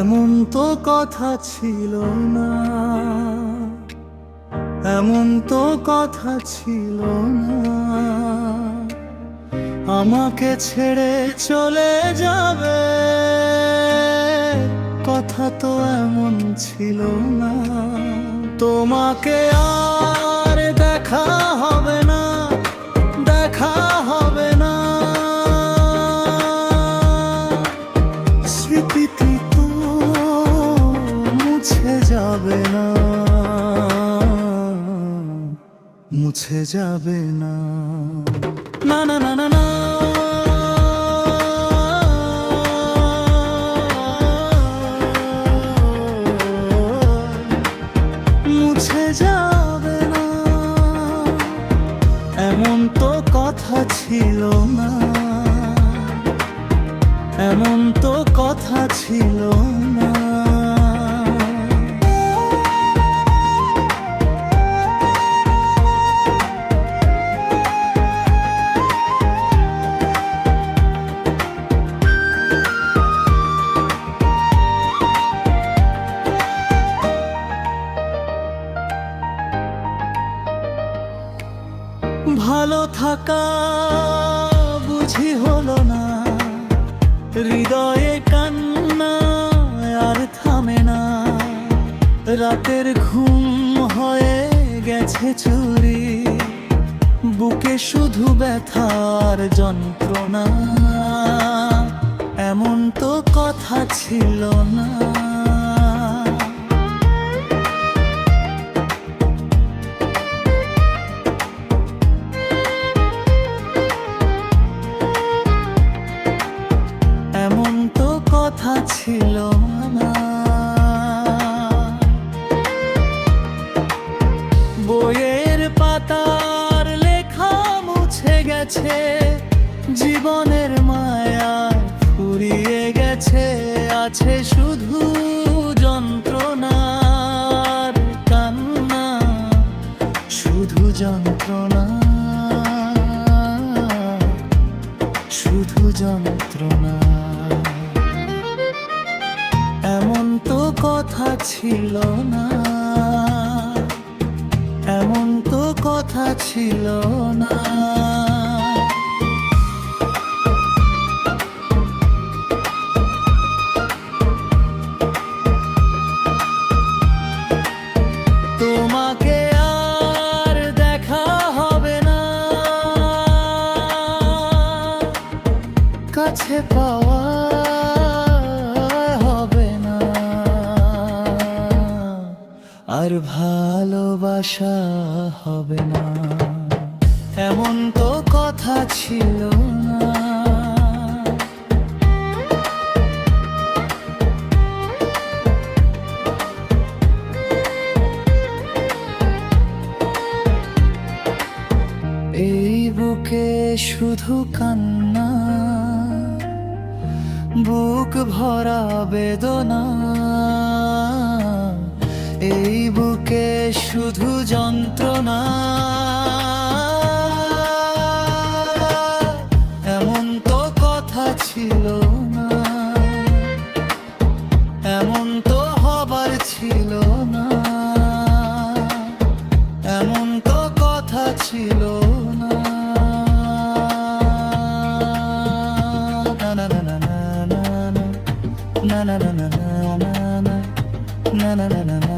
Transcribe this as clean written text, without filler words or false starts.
এমন তো কথা ছিল না, এমন তো কথা ছিল না, আমাকে ছেড়ে চলে যাবে, কথা তো এমন ছিল না। তোমাকে আর দেখা হবে না, দেখা হবে না, স্মৃতি তো মুছে যাবে না, মুছে যাবে না, না না না না না। মুছে যাবে না, এমন তো কথা ছিল না, এমন তো কথা ছিল না। ভালো থাকা বুঝি হলো না, হৃদয়ে কান্না আর থামে না, রাতের ঘুম হয়ে গেছে চুরি, বুকে শুধু ব্যথার যন্ত্রণা, এমন তো কথা ছিল না। এমন তো কথা ছিল না। বইয়ের পাতার লেখা মুছে গেছে, জীবনের মায়া ফুরিয়ে গেছে, আছে শুধু যন্ত্রণার কান্না, শুধু যন্ত্রণা, শুধু যন্ত্রণা। এমন তো কথা ছিল না, এমন তো কথা ছিল না। তোমাকে আর দেখা হবে না, কাছে পাওয়া হবে না, আর ভালোবাসা হবে না, এমন তো কথা ছিল না। এই বুকে শুধু কান্না, বুক ভরা বেদনা, এই বুকে শুধু যন্ত্রণা, এমন তো কথা ছিল না, এমন তো হবার ছিল না, এমন তো কথা ছিল না। না না না না না না না না না না না না না না না।